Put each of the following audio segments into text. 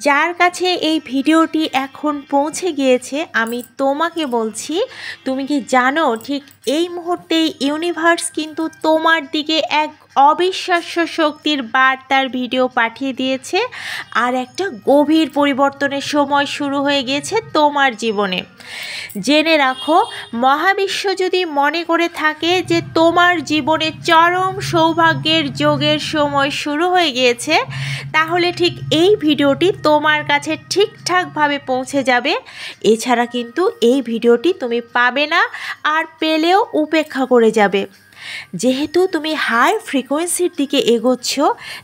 যার কাছে এই ভিডিওটি এখন পৌঁছে গিয়েছে আমি তোমাকে বলছি, তুমি কি জানো ঠিক এই মুহূর্তেই ইউনিভার্স কিন্তু তোমার দিকে এক অবিশ্বাস্য শক্তির বার্তার ভিডিও পাঠিয়ে দিয়েছে। আর একটা গভীর পরিবর্তনের সময় শুরু হয়ে গিয়েছে তোমার জীবনে। জেনে রাখো, মহাবিশ্ব যদি মনে করে থাকে যে তোমার জীবনে চরম সৌভাগ্যের যোগের সময় শুরু হয়ে গিয়েছে, তাহলে ঠিক এই ভিডিওটি তোমার কাছে ঠিকঠাকভাবে পৌঁছে যাবে। এছাড়া কিন্তু এই ভিডিওটি তুমি পাবে না, আর পেলেও উপেক্ষা করে যাবে। যেহেতু তুমি হাই ফ্রিকোয়েন্সির দিকে এগোচ্ছ,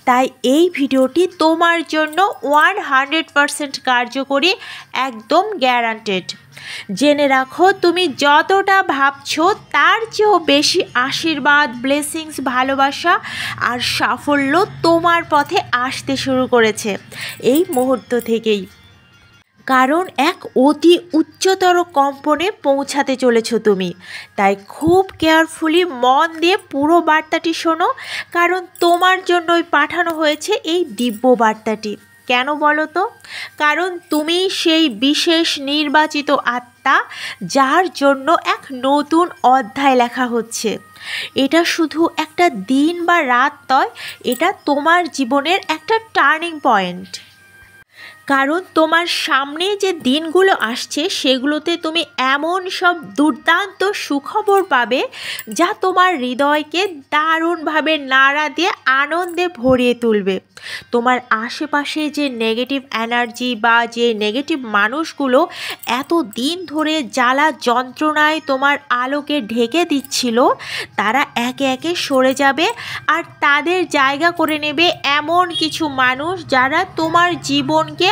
তাই এই ভিডিওটি তোমার জন্য 100% কার্যকরী, একদম গ্যারান্টেড। জেনে রাখো, তুমি যতটা ভাবছো তার চেয়েও বেশি আশীর্বাদ, ব্লেসিংস, ভালোবাসা আর সাফল্য তোমার পথে আসতে শুরু করেছে এই মুহূর্ত থেকেই। কারণ এক অতি উচ্চতর কম্পনে পৌঁছাতে চলেছো তুমি। তাই খুব কেয়ারফুলি মন দিয়ে পুরো বার্তাটি শোনো, কারণ তোমার জন্যই পাঠানো হয়েছে এই দিব্য বার্তাটি। কেন বলো তো? কারণ তুমি সেই বিশেষ নির্বাচিত আত্মা, যার জন্য এক নতুন অধ্যায় লেখা হচ্ছে। এটা শুধু একটা দিন বা রাত নয়, এটা তোমার জীবনের একটা টার্নিং পয়েন্ট। কারণ তোমার সামনে যে দিনগুলো আসছে সেগুলোতে তুমি এমন সব দুর্দান্ত সুখবর পাবে, যা তোমার হৃদয়কে দারুণভাবে নাড়া দিয়ে আনন্দে ভরিয়ে তুলবে। তোমার আশেপাশে যে নেগেটিভ এনার্জি বা যে নেগেটিভ মানুষগুলো এত দিন ধরে জ্বালা যন্ত্রণায় তোমার আলোকে ঢেকে দিচ্ছিল, তারা একে একে সরে যাবে। আর তাদের জায়গা করে নেবে এমন কিছু মানুষ যারা তোমার জীবনকে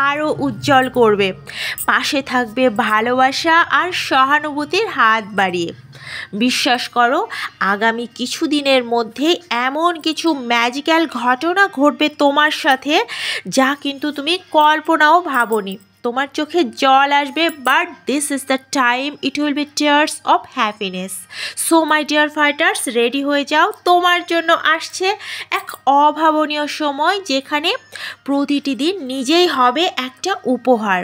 আরও উজ্জ্বল করবে। পাশে থাকবে ভালোবাসা আর সহানুভূতির হাত বাড়িয়ে। বিশ্বাস করো, আগামী কিছু দিনের মধ্যে এমন কিছু ম্যাজিক্যাল ঘটনা ঘটবে তোমার সাথে, যা কিন্তু তুমি কল্পনাও ভাবোনি। তোমার চোখে জল আসবে, but this is the time it will be tears of happiness. So my dear fighters, ready হয়ে যাও। তোমার জন্য আসছে এক অভাবনীয় সময়, যেখানে প্রতিটি দিন নিজেই হবে একটা উপহার।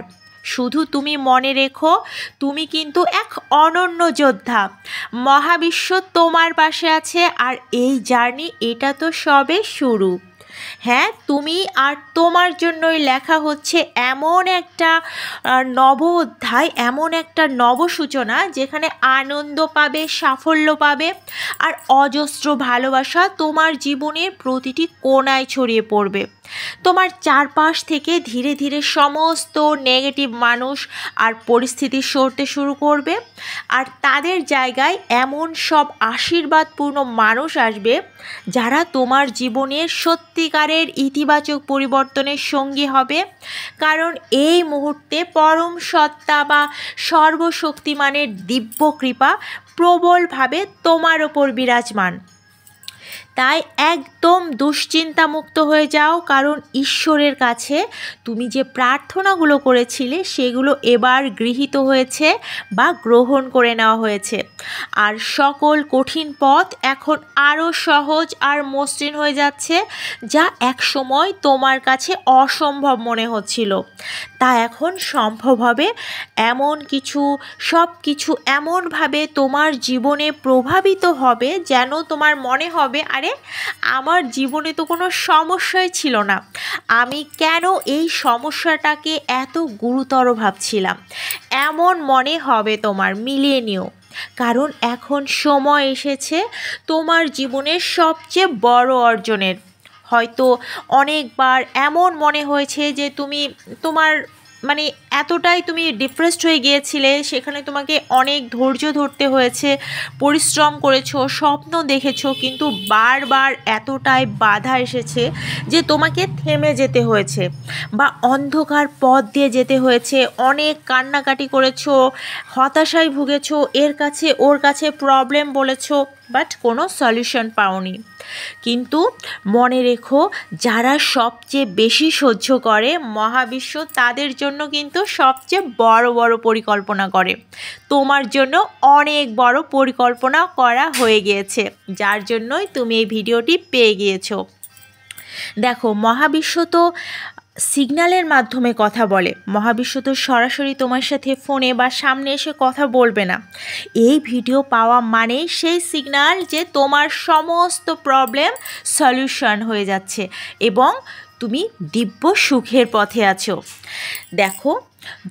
শুধু তুমি মনে রেখো, তুমি কিন্তু এক অনন্য যোদ্ধা। মহাবিশ্ব তোমার পাশে আছে, আর এই জার্নি এটা তো সবে শুরু। হ্যাঁ, তুমি আর তোমার জন্যই লেখা হচ্ছে এমন একটা নব অধ্যায়, এমন একটা নব সূচনা, যেখানে আনন্দ পাবে, সাফল্য পাবে, আর অজস্র ভালোবাসা তোমার জীবনের প্রতিটি কোণায় ছড়িয়ে পড়বে। তোমার চারপাশ থেকে ধীরে ধীরে সমস্ত নেগেটিভ মানুষ আর পরিস্থিতি সরতে শুরু করবে, আর তাদের জায়গায় এমন সব আশীর্বাদপূর্ণ মানুষ আসবে, যারা তোমার জীবনের সত্যিকারের ইতিবাচক পরিবর্তনের সঙ্গী হবে। কারণ এই মুহূর্তে পরম সত্তা বা সর্বশক্তিমানের দিব্য কৃপা প্রবলভাবে তোমার ওপর বিরাজমান। তাই একদম দুশ্চিন্তামুক্ত হয়ে যাও, কারণ ঈশ্বরের কাছে তুমি যে প্রার্থনাগুলো করেছিলে সেগুলো এবার গৃহীত হয়েছে বা গ্রহণ করে নেওয়া হয়েছে। আর সকল কঠিন পথ এখন আরও সহজ আর মসৃণ হয়ে যাচ্ছে, যা একসময় তোমার কাছে অসম্ভব মনে হচ্ছিল, তা এখন সম্ভব হবে। সব কিছু এমনভাবে তোমার জীবনে প্রভাবিত হবে, যেন তোমার মনে হবে, আরে আমার জীবনে তো কোনো সমস্যাই ছিল না, আমি কেন এই সমস্যাটাকে এত গুরুতর ভাবছিলাম, এমন মনে হবে তোমার। মিলিয়ে নিও, কারণ এখন সময় এসেছে তোমার জীবনের সবচেয়ে বড় অর্জনের। হয়তো অনেকবার এমন মনে হয়েছে যে তোমার এতটাই তুমি ডিপ্রেসড হয়ে গিয়েছিলে, সেখানে তোমাকে অনেক ধৈর্য ধরতে হয়েছে, পরিশ্রম করেছো, স্বপ্ন দেখেছো, কিন্তু বারবার এতটাই বাধা এসেছে যে তোমাকে থেমে যেতে হয়েছে বা অন্ধকার পথ দিয়ে যেতে হয়েছে। অনেক কান্নাকাটি করেছো, হতাশায় ভুগেছো, এর কাছে ওর কাছে প্রবলেম বলেছো, বাট কোনো সলিউশন পাওনি। কিন্তু মনে রেখো, যারা সবচেয়ে বেশি সহ্য করে, মহাবিশ্ব তাদের জন্য কিন্তু সবচেয়ে বড় বড় পরিকল্পনা করে। তোমার জন্য অনেক বড় পরিকল্পনা করা হয়ে গিয়েছে, যার জন্যই তুমি এই ভিডিওটি পেয়ে গিয়েছো। দেখো, মহাবিশ্ব তো সিগন্যালের মাধ্যমে কথা বলে। মহাবিশ্ব তো সরাসরি তোমার সাথে ফোনে বা সামনে এসে কথা বলবে না। এই ভিডিও পাওয়া মানেই সেই সিগন্যাল যে তোমার সমস্ত প্রবলেম সলিউশন হয়ে যাচ্ছে এবং তুমি দিব্য সুখের পথে আছো। দেখো,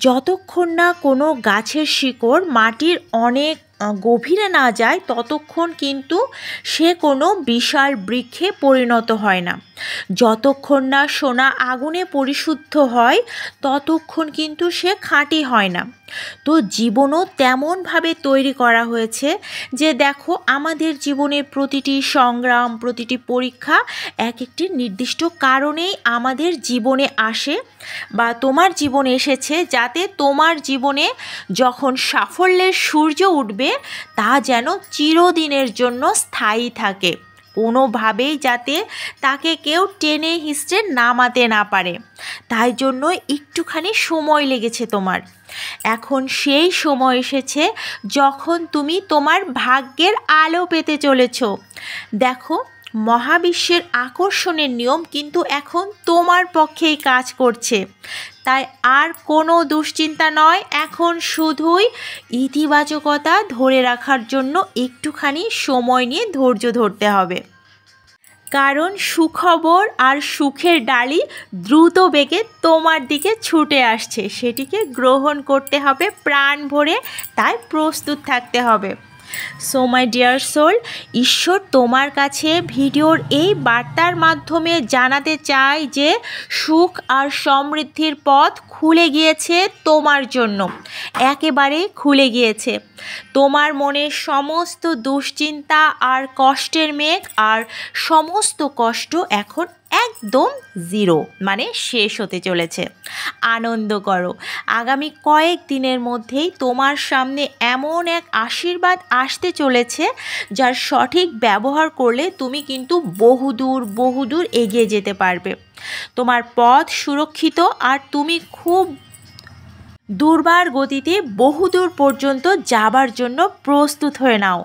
যতক্ষণ না কোনো গাছের শিকড় মাটির অনেক গভীরে না যায় ততক্ষণ কিন্তু সে কোনো বিশাল বৃক্ষে পরিণত হয় না। যতক্ষণ না সোনা আগুনে পরিশুদ্ধ হয় ততক্ষণ কিন্তু সে খাঁটি হয় না। তো জীবনও তেমনভাবে তৈরি করা হয়েছে যে দেখো, আমাদের জীবনের প্রতিটি সংগ্রাম, প্রতিটি পরীক্ষা এক একটি নির্দিষ্ট কারণেই আমাদের জীবনে আসে বা তোমার জীবনে এসেছে, যাতে তোমার জীবনে যখন সাফল্যের সূর্য উঠবে তা যেন চিরদিনের জন্য স্থায়ী থাকে, কোনোভাবেই যাতে তাকে কেউ টেনে হিঁচড়ে নামাতে না পারে। তাই জন্য একটুখানি সময় লেগেছে তোমার। এখন সেই সময় এসেছে যখন তুমি তোমার ভাগ্যের আলো পেতে চলেছ। দেখো, মহাবিশ্বের আকর্ষণের নিয়ম কিন্তু এখন তোমার পক্ষেই কাজ করছে। তাই আর কোনো দুশ্চিন্তা নয়, এখন শুধুই ইতিবাচকতা ধরে রাখার জন্য একটুখানি সময় নিয়ে ধৈর্য ধরতে হবে। কারণ সুখবর আর সুখের ডালি দ্রুত বেগে তোমার দিকে ছুটে আসছে, সেটিকে গ্রহণ করতে হবে প্রাণ ভরে, তাই প্রস্তুত থাকতে হবে। সো মাই ডিয়ার সোল, ঈশ্বর তোমার কাছে ভিডিওর এই বার্তার মাধ্যমে জানাতে চায় যে সুখ আর সমৃদ্ধির পথ খুলে গিয়েছে তোমার জন্য, একেবারে খুলে গিয়েছে। তোমার মনের সমস্ত দুশ্চিন্তা আর কষ্টের মেঘ আর সমস্ত কষ্ট এখন একদম জিরো, মানে শেষ হতে চলেছে। আনন্দ করো, আগামী কয়েক দিনের মধ্যেই তোমার সামনে এমন এক আশীর্বাদ আসতে চলেছে যার সঠিক ব্যবহার করলে তুমি কিন্তু বহুদূর এগিয়ে যেতে পারবে। তোমার পথ সুরক্ষিত আর তুমি খুব দুর্বার গতিতে বহুদূর পর্যন্ত যাবার জন্য প্রস্তুত হয়ে নাও।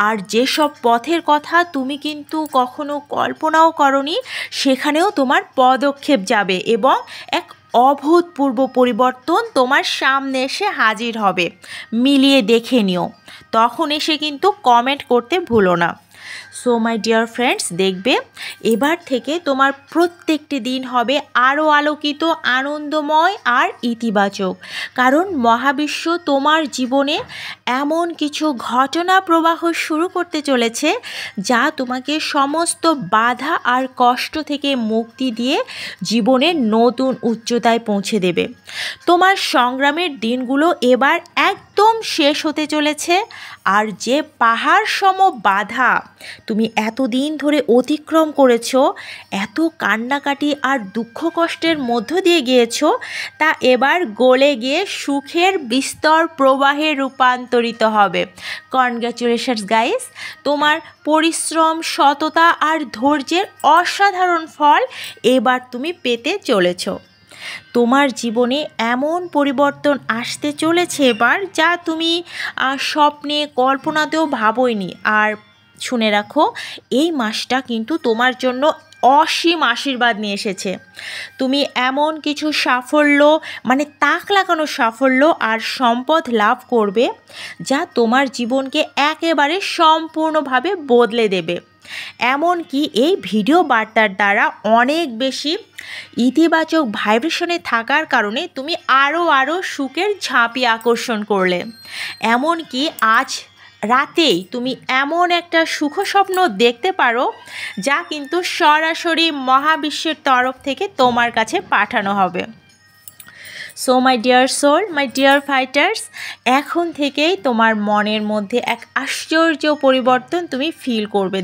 আর যেসব পথের কথা তুমি কিন্তু কখনো কল্পনাও করনি, সেখানেও তোমার পদক্ষেপ যাবে এবং এক অভূতপূর্ব পরিবর্তন তোমার সামনে এসে হাজির হবে। মিলিয়ে দেখে নিও, তখন এসে কিন্তু কমেন্ট করতে ভুলো না। সো মাই ডিয়ার ফ্রেন্ডস, দেখবে এবার থেকে তোমার প্রত্যেকটি দিন হবে আরও আলোকিত, আনন্দময় আর ইতিবাচক। কারণ মহাবিশ্ব তোমার জীবনে এমন কিছু ঘটনা প্রবাহ শুরু করতে চলেছে যা তোমাকে সমস্ত বাধা আর কষ্ট থেকে মুক্তি দিয়ে জীবনের নতুন উচ্চতায় পৌঁছে দেবে। তোমার সংগ্রামের দিনগুলো এবার একদম শেষ হতে চলেছে। আর যে পাহাড় সম বাধা তুমি এতদিন ধরে অতিক্রম করেছো, এত কান্নাকাটি আর দুঃখ কষ্টের মধ্য দিয়ে গিয়েছো, তা এবার গলে গিয়ে সুখের বিস্তর প্রবাহে রূপান্তরিত হবে। কনগ্র্যাচুলেশনস গাইস, তোমার পরিশ্রম, সততা আর ধৈর্যের অসাধারণ ফল এবার তুমি পেতে চলেছো। তোমার জীবনে এমন পরিবর্তন আসতে চলেছে এবার যা তুমি স্বপ্নে কল্পনাতেও ভাবোইনি। আর শুনে রাখো, এই মাসটা কিন্তু তোমার জন্য অসীম আশীর্বাদ নিয়ে এসেছে। তুমি এমন কিছু সাফল্য, মানে তাক লাগানো সাফল্য আর সম্পদ লাভ করবে যা তোমার জীবনকে একেবারে সম্পূর্ণভাবে বদলে দেবে। এমনকি এই ভিডিও বার্তার দ্বারা অনেক বেশি ইতিবাচক ভাইব্রেশনে থাকার কারণে তুমি আরও সুখের ঝাঁপি আকর্ষণ করলে। এমনকি আজ রাতেই তুমি এমন একটা সুখ স্বপ্ন দেখতে পারো যা কিন্তু সরাসরি মহাবিশ্বের তরফ থেকে তোমার কাছে পাঠানো হবে। So my dear soul, my dear fighters, এখন থেকেই তোমার মনের মধ্যে এক আশ্চর্য পরিবর্তন তুমি ফিল করবে।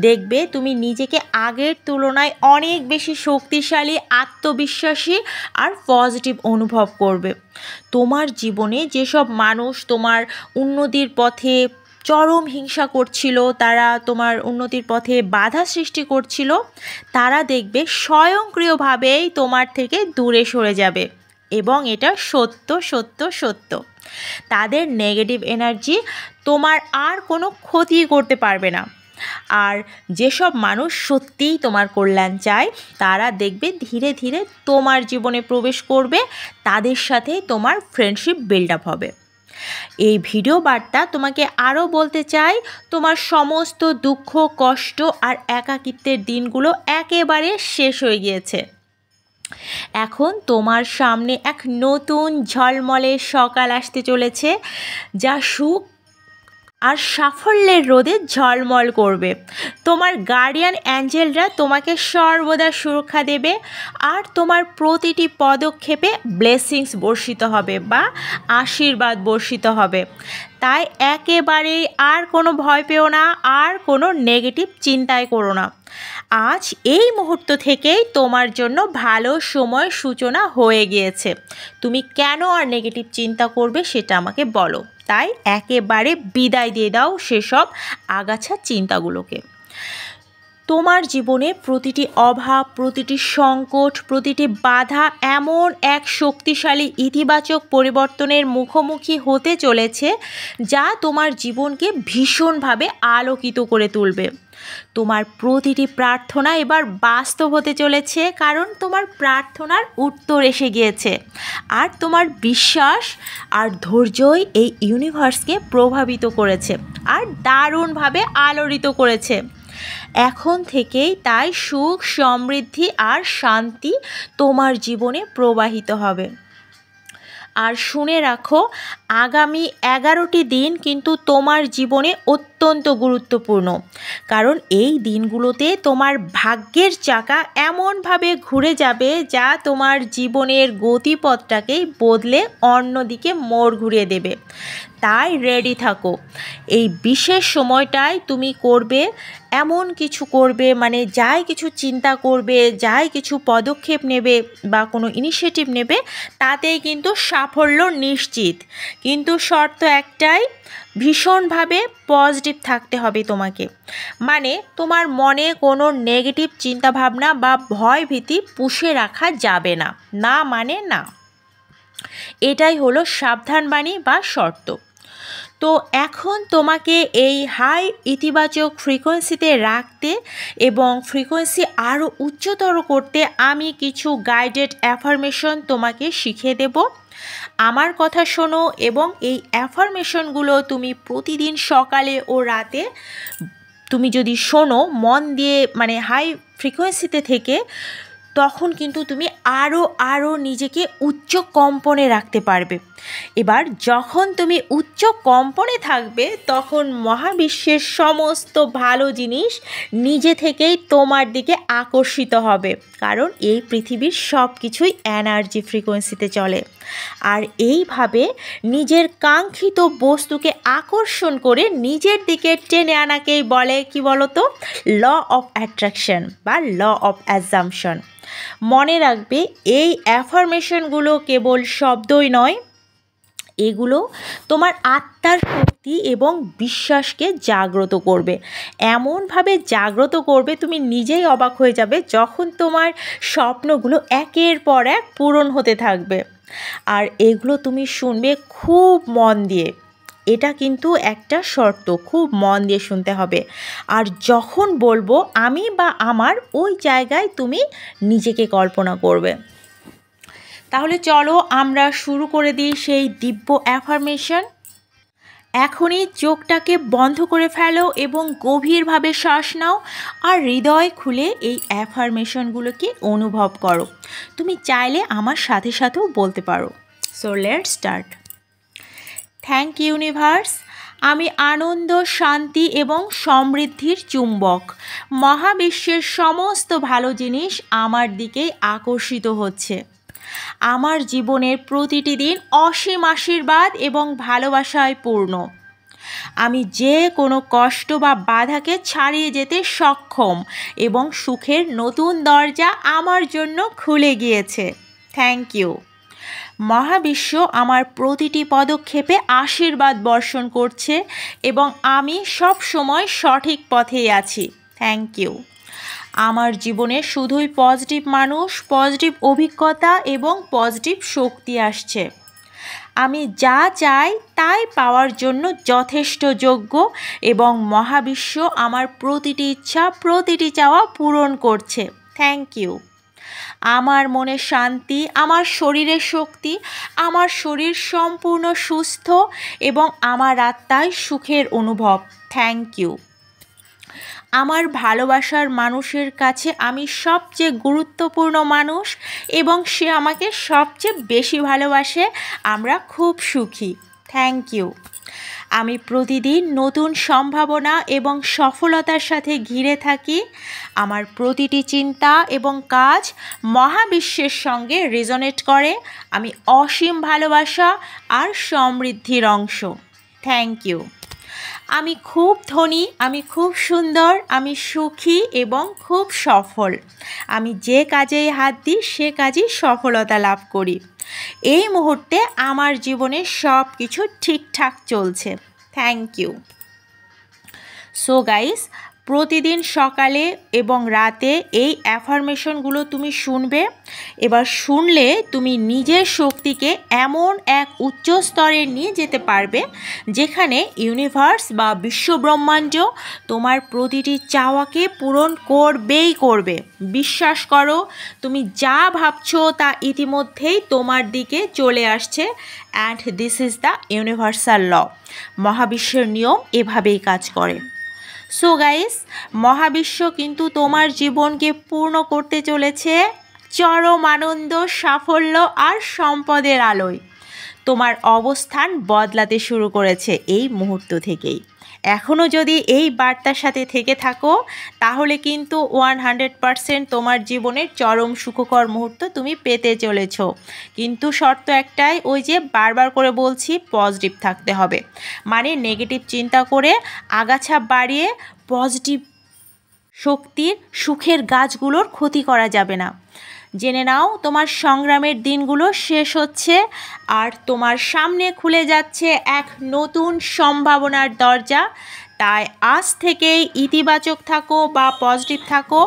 দেখবে তুমি নিজেকে আগের তুলনায় অনেক বেশি শক্তিশালী, আত্মবিশ্বাসী আর পজিটিভ অনুভব করবে। তোমার জীবনে যেসব মানুষ তোমার উন্নতির পথে চরম হিংসা করছিল, তারা তোমার উন্নতির পথে বাধা সৃষ্টি করছিল, তারা দেখবে স্বয়ংক্রিয়ভাবেই তোমার থেকে দূরে সরে যাবে। এবং এটা সত্য। তাদের নেগেটিভ এনার্জি তোমার আর কোনো ক্ষতি করতে পারবে না। আর যেসব মানুষ সত্যিই তোমার কল্যাণ চায় তারা দেখবে ধীরে ধীরে তোমার জীবনে প্রবেশ করবে, তাদের সাথে তোমার ফ্রেন্ডশিপ বিল্ড আপ হবে। এই ভিডিও বার্তা তোমাকে আরও বলতে চাই, তোমার সমস্ত দুঃখ, কষ্ট আর একাকিত্বের দিনগুলো একেবারে শেষ হয়ে গিয়েছে। এখন তোমার সামনে এক নতুন ঝলমলে সকাল আসতে চলেছে, যা সুখ আর সাফল্যের রোদে ঝলমল করবে। তোমার গার্ডিয়ান অ্যাঞ্জেলরা তোমাকে সর্বদা সুরক্ষা দেবে, আর তোমার প্রতিটি পদক্ষেপে ব্লেসিংস বর্ষিত হবে বা আশীর্বাদ বর্ষিত হবে। তাই একেবারেই আর কোনো ভয় পেও না, আর কোনো নেগেটিভ চিন্তাই করো না। আজ এই মুহূর্ত থেকেই তোমার জন্য ভালো সময় সূচনা হয়ে গিয়েছে। তুমি কেন আর নেগেটিভ চিন্তা করবে সেটা আমাকে বলো। তাই একেবারে বিদায় দিয়ে দাও সেসব আগাছা চিন্তাগুলোকে। তোমার জীবনে প্রতিটি অভাব, প্রতিটি সংকট, প্রতিটি বাধা এমন এক শক্তিশালী ইতিবাচক পরিবর্তনের মুখোমুখি হতে চলেছে, যা তোমার জীবনকে ভীষণভাবে আলোকিত করে তুলবে। তোমার প্রতিটি প্রার্থনা এবার বাস্তব হতে চলেছে, কারণ তোমার প্রার্থনার উত্তর এসে গিয়েছে। আর তোমার বিশ্বাস আর ধৈর্যই এই ইউনিভার্সকে প্রভাবিত করেছে আর দারুণভাবে আলোড়িত করেছে। এখন থেকেই তাই সুখ, সমৃদ্ধি আর শান্তি তোমার জীবনে প্রবাহিত হবে। আর শুনে রাখো, আগামী 11টি দিন কিন্তু তোমার জীবনে অত্যন্ত গুরুত্বপূর্ণ, কারণ এই দিনগুলোতে তোমার ভাগ্যের চাকা এমনভাবে ঘুরে যাবে যা তোমার জীবনের গতিপথটাকেই বদলে অন্যদিকে মোড় ঘুরিয়ে দেবে। তাই রেডি থাকো। এই বিশেষ সময়টায় তুমি করবে এমন কিছু করবে, মানে যাই কিছু চিন্তা করবে, যাই কিছু পদক্ষেপ নেবে বা কোনো ইনিশিয়েটিভ নেবে, তাতেই কিন্তু সাফল্য নিশ্চিত। কিন্তু শর্ত একটাই, ভীষণভাবে পজিটিভ থাকতে হবে তোমাকে। মানে তোমার মনে কোনো নেগেটিভ চিন্তাভাবনা বা ভয় ভীতি পুষে রাখা যাবে না। না মানে না। এটাই হলো সাবধানবাণী বা শর্ত। তো এখন তোমাকে এই হাই ইতিবাচক ফ্রিকোয়েন্সিতে রাখতে এবং ফ্রিকোয়েন্সি আরও উচ্চতর করতে আমি কিছু গাইডেড অ্যাফার্মেশন তোমাকে শিখিয়ে দেব। আমার কথা শোনো এবং এই অ্যাফার্মেশনগুলো তুমি প্রতিদিন সকালে ও রাতে তুমি যদি শোনো মন দিয়ে, মানে হাই ফ্রিকোয়েন্সিতে থেকে, তখন কিন্তু তুমি আরও নিজেকে উচ্চ কম্পনে রাখতে পারবে। এবার যখন তুমি উচ্চ কম্পনে থাকবে, তখন মহাবিশ্বের সমস্ত ভালো জিনিস নিজে থেকেই তোমার দিকে আকর্ষিত হবে, কারণ এই পৃথিবীর সব কিছুই এনার্জি ফ্রিকোয়েন্সিতে চলে। আর এইভাবে নিজের কাঙ্ক্ষিত বস্তুকে আকর্ষণ করে নিজের দিকে টেনে আনাকেই বলে কি বলতো, ল অফ অ্যাট্রাকশন বা ল অফ অ্যাজাম্পশন। মনে রাখবে, এই অ্যাফার্মেশনগুলো কেবল শব্দই নয়, এগুলো তোমার আত্মার শক্তি এবং বিশ্বাসকে জাগ্রত করবে। এমনভাবে জাগ্রত করবে তুমি নিজেই অবাক হয়ে যাবে যখন তোমার স্বপ্নগুলো একের পর এক পূরণ হতে থাকবে। আর এগুলো তুমি শুনবে খুব মন দিয়ে। এটা কিন্তু একটা শর্ত, খুব মন দিয়ে শুনতে হবে। আর যখন বলবো আমি বা আমার, ওই জায়গায় তুমি নিজেকে কল্পনা করবে। তাহলে চলো আমরা শুরু করে দিই সেই দিব্য অ্যাফার্মেশন। এখনই চোখটাকে বন্ধ করে ফেলো এবং গভীরভাবে শ্বাস নাও আর হৃদয় খুলে এই অ্যাফার্মেশনগুলোকে অনুভব করো। তুমি চাইলে আমার সাথে সাথেও বলতে পারো। So let's start. Thank you universe, আমি আনন্দ, শান্তি এবং সমৃদ্ধির চুম্বক। মহাবিশ্বের সমস্ত ভালো জিনিস আমার দিকেই আকর্ষিত হচ্ছে। আমার জীবনের প্রতিটি দিন অসীম আশীর্বাদ এবং ভালোবাসায় পূর্ণ। আমি যে কোনো কষ্ট বা বাধাকে ছাড়িয়ে যেতে সক্ষম এবং সুখের নতুন দরজা আমার জন্য খুলে গিয়েছে। Thank you. মহাবিশ্ব আমার প্রতিটি পদক্ষেপে আশীর্বাদ বর্ষণ করছে এবং আমি সব সময় সঠিক পথেই আছি। Thank you. আমার জীবনে শুধুই পজিটিভ মানুষ, পজিটিভ অভিজ্ঞতা এবং পজিটিভ শক্তি আসছে। আমি যা চাই তাই পাওয়ার জন্য যথেষ্ট যোগ্য এবং মহাবিশ্ব আমার প্রতিটি ইচ্ছা প্রতিটি চাওয়া পূরণ করছে। Thank you. আমার মনে শান্তি, আমার শরীরে শক্তি, আমার শরীর সম্পূর্ণ সুস্থ এবং আমার আত্মায় সুখের অনুভব। Thank you. আমার ভালোবাসার মানুষের কাছে আমি সবচেয়ে গুরুত্বপূর্ণ মানুষ এবং সে আমাকে সবচেয়ে বেশি ভালোবাসে। আমরা খুব সুখী। Thank you. আমি প্রতিদিন নতুন সম্ভাবনা এবং সফলতার সাথে ঘিরে থাকি। আমার প্রতিটি চিন্তা এবং কাজ মহাবিশ্বের সঙ্গে রেজোনেট করে। আমি অসীম ভালোবাসা আর সমৃদ্ধির অংশ। Thank you. আমি খুব ধনী, আমি খুব সুন্দর, আমি সুখী এবং খুব সফল। আমি যে কাজেই হাত দিই সে কাজেই সফলতা লাভ করি। এই মুহূর্তে আমার জীবনে সব কিছু ঠিকঠাক চলছে। Thank you. সো গাইস, প্রতিদিন সকালে এবং রাতে এই অ্যাফার্মেশনগুলো তুমি শুনবে। এবার শুনলে তুমি নিজের শক্তিকে এমন এক উচ্চ স্তরে নিয়ে যেতে পারবে যেখানে ইউনিভার্স বা বিশ্বব্রহ্মাণ্ড তোমার প্রতিটি চাওয়াকে পূরণ করবেই করবে। বিশ্বাস করো, তুমি যা ভাবছো তা ইতিমধ্যেই তোমার দিকে চলে আসছে। And this is the universal law. মহাবিশ্বের নিয়ম এভাবেই কাজ করে। সো গাইস, মহাবিশ্ব কিন্তু তোমার জীবনকে পূর্ণ করতে চলেছে চরম আনন্দ, সাফল্য আর সম্পদের আলোয়। তোমার অবস্থান বদলাতে শুরু করেছে এই মুহূর্ত থেকেই। এখনও যদি এই বার্তার সাথে থেকে থাকো তাহলে কিন্তু 100% তোমার জীবনের চরম সুখকর মুহূর্ত তুমি পেতে চলেছ। কিন্তু শর্ত একটাই, ওই যে বারবার করে বলছি, পজিটিভ থাকতে হবে। মানে নেগেটিভ চিন্তা করে আগাছা বাড়িয়ে পজিটিভ শক্তির সুখের গাছগুলোর ক্ষতি করা যাবে না। জেনে নাও, তোমার সংগ্রামের দিনগুলো শেষ হচ্ছে আর তোমার সামনে খুলে যাচ্ছে এক নতুন সম্ভাবনার দরজা। তাই আজ থেকেই ইতিবাচক থাকো বা পজিটিভ থাকো।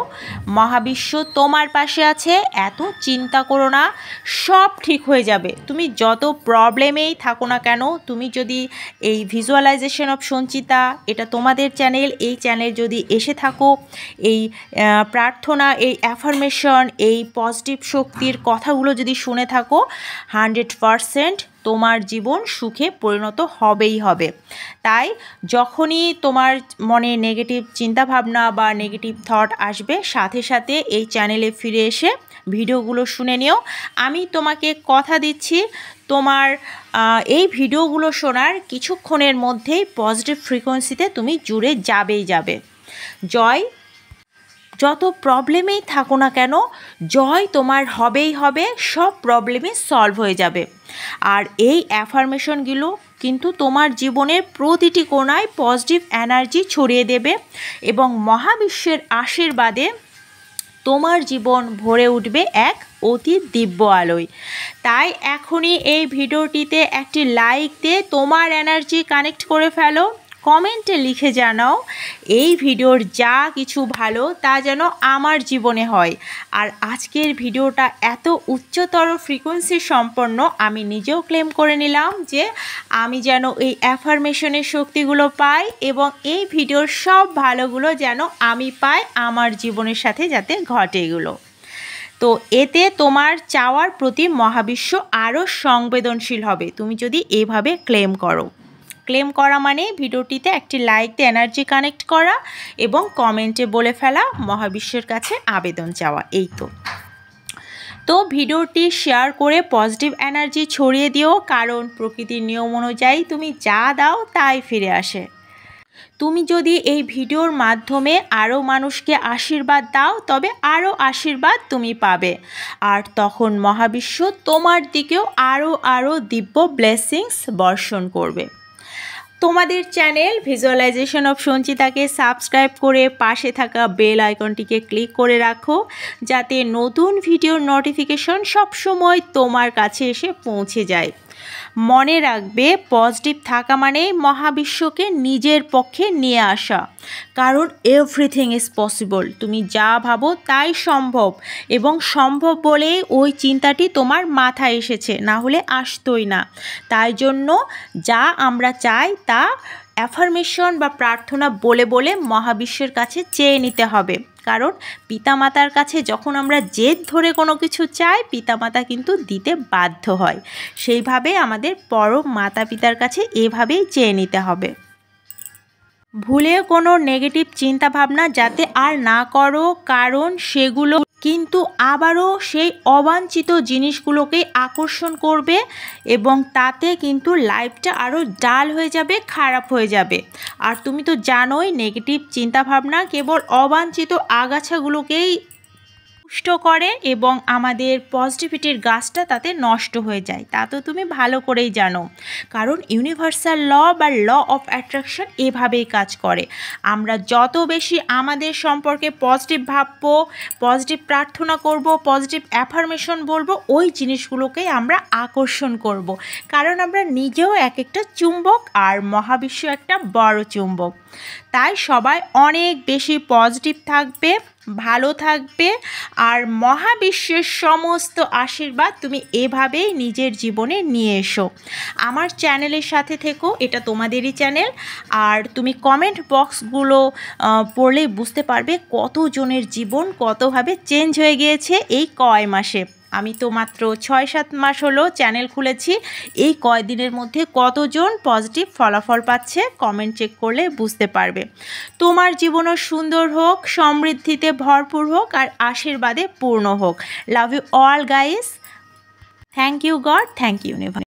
মহাবিশ্ব তোমার পাশে আছে, এত চিন্তা করো না, সব ঠিক হয়ে যাবে। তুমি যত প্রবলেমেই থাকো না কেন, তুমি যদি এই ভিজুয়ালাইজেশন অফ সঞ্চিতা, এটা তোমাদের চ্যানেল, এই চ্যানেল যদি এসে থাকো, এই প্রার্থনা, এই অ্যাফার্মেশন, এই পজিটিভ শক্তির কথাগুলো যদি শুনে থাকো, 100% তোমার জীবন সুখে পরিণত হবেই হবে। তাই যখনই তোমার মনে নেগেটিভ চিন্তাভাবনা বা নেগেটিভ থট আসবে, সাথে সাথে এই চ্যানেলে ফিরে এসে ভিডিওগুলো শুনে নিও। আমি তোমাকে কথা দিচ্ছি, তোমার এই ভিডিওগুলো শোনার কিছুক্ষণের মধ্যেই পজিটিভ ফ্রিকোয়েন্সিতে তুমি জুড়ে যাবেই যাবে। জয়, যত প্রবলেমেই থাকো না কেন, জয় তোমার হবেই হবে, সব প্রবলেমই সলভ হয়ে যাবে। আর এই অ্যাফার্মেশনগুলো কিন্তু তোমার জীবনের প্রতিটি কোণায় পজিটিভ এনার্জি ছড়িয়ে দেবে এবং মহাবিশ্বের আশীর্বাদে তোমার জীবন ভরে উঠবে এক অতি দিব্য আলোয়। তাই এখনই এই ভিডিওটিতে একটি লাইক দিয়ে তোমার এনার্জি কানেক্ট করে ফেলো। কমেন্টে লিখে জানাও এই ভিডিওর যা কিছু ভালো তা যেন আমার জীবনে হয়। আর আজকের ভিডিওটা এত উচ্চতর ফ্রিকোয়েন্সি সম্পন্ন, আমি নিজেও ক্লেম করে নিলাম যে আমি যেন এই অ্যাফার্মেশনের শক্তিগুলো পাই এবং এই ভিডিওর সব ভালোগুলো যেন আমি পাই, আমার জীবনের সাথে যাতে ঘটে এগুলো। তো এতে তোমার চাওয়ার প্রতি মহাবিশ্ব আরও সংবেদনশীল হবে তুমি যদি এভাবে ক্লেম করো। ক্লেম করা মানে ভিডিওটিতে একটি লাইক দিয়ে এনার্জি কানেক্ট করা এবং কমেন্টে বলে ফেলা মহাবিশ্বের কাছে আবেদন চাওয়া। এই তো ভিডিওটি শেয়ার করে পজিটিভ এনার্জি ছড়িয়ে দিও, কারণ প্রকৃতির নিয়ম অনুযায়ী তুমি যা দাও তাই ফিরে আসে। তুমি যদি এই ভিডিওর মাধ্যমে আরও মানুষকে আশীর্বাদ দাও তবে আরও আশীর্বাদ তুমি পাবে, আর তখন মহাবিশ্ব তোমার দিকেও আরও দিব্য ব্লেসিংস বর্ষণ করবে। তোমাদের চ্যানেল ভিজুয়ালাইজেশন অফ সঞ্চিতাকে সাবস্ক্রাইব করে পাশে থাকা বেল আইকনটিকে ক্লিক করে রাখো, যাতে নতুন ভিডিওর নোটিফিকেশন সবসময় তোমার কাছে এসে পৌঁছে যায়। মনে রাখবে পজিটিভ থাকা মানেই মহাবিশ্বকে নিজের পক্ষে নিয়ে আসা, কারণ এভরিথিং ইজ পসিবল। তুমি যা ভাবো তাই সম্ভব, এবং সম্ভব বলেই ওই চিন্তাটি তোমার মাথায় এসেছে, না হলে আসতোই না। তাই জন্য যা আমরা চাই তা অ্যাফার্মেশন বা প্রার্থনা বলে বলে মহাবিশ্বের কাছে চেয়ে নিতে হবে, কারণ পিতামাতার কাছে যখন আমরা জেদ ধরে কোনো কিছু চাই, পিতামাতা কিন্তু দিতে বাধ্য হয়। সেইভাবে আমাদের পরম মাতা পিতার কাছে এভাবেই চেয়ে নিতে হবে। ভুলেও কোনো নেগেটিভ চিন্তাভাবনা যাতে আর না করো, কারণ সেগুলো কিন্তু আবারও সেই অবাঞ্ছিত জিনিসগুলোকেই আকর্ষণ করবে, এবং তাতে কিন্তু লাইফটা আরও ডাল হয়ে যাবে, খারাপ হয়ে যাবে। আর তুমি তো জানোই নেগেটিভ চিন্তাভাবনা কেবল অবাঞ্ছিত আগাছাগুলোকেই নষ্ট করে, এবং আমাদের পজিটিভিটির গাছটা তাতে নষ্ট হয়ে যায়। তা তো তুমি ভালো করেই জানো, কারণ ইউনিভার্সাল ল বা ল অফ অ্যাট্রাকশন এভাবেই কাজ করে। আমরা যত বেশি আমাদের সম্পর্কে পজিটিভ ভাববো, পজিটিভ প্রার্থনা করব, পজিটিভ অ্যাফার্মেশন বলবো, ওই জিনিসগুলোকেই আমরা আকর্ষণ করব, কারণ আমরা নিজেও এক একটা চুম্বক আর মহাবিশ্ব একটা বড় চুম্বক। তাই সবাই অনেক বেশি পজিটিভ থাকবে, ভালো থাকবে, আর মহাবিশ্বের সমস্ত আশীর্বাদ তুমি এভাবেই নিজের জীবনে নিয়ে এসো। আমার চ্যানেলের সাথে থেকো, এটা তোমাদেরই চ্যানেল। আর তুমি কমেন্ট বক্সগুলো পড়লেই বুঝতে পারবে কতজনের জীবন কতভাবে চেঞ্জ হয়ে গিয়েছে এই কয় মাসে। আমি তো মাত্র 6-7 মাস হলো চ্যানেল খুলেছি, এই কয়দিনের মধ্যে কতজন পজিটিভ ফলাফল পাচ্ছে কমেন্ট চেক করলে বুঝতে পারবে। তোমার জীবনও সুন্দর হোক, সমৃদ্ধিতে ভরপুর হোক, আর আশীর্বাদে পূর্ণ হোক। Love you all guys. Thank you God, thank you universe.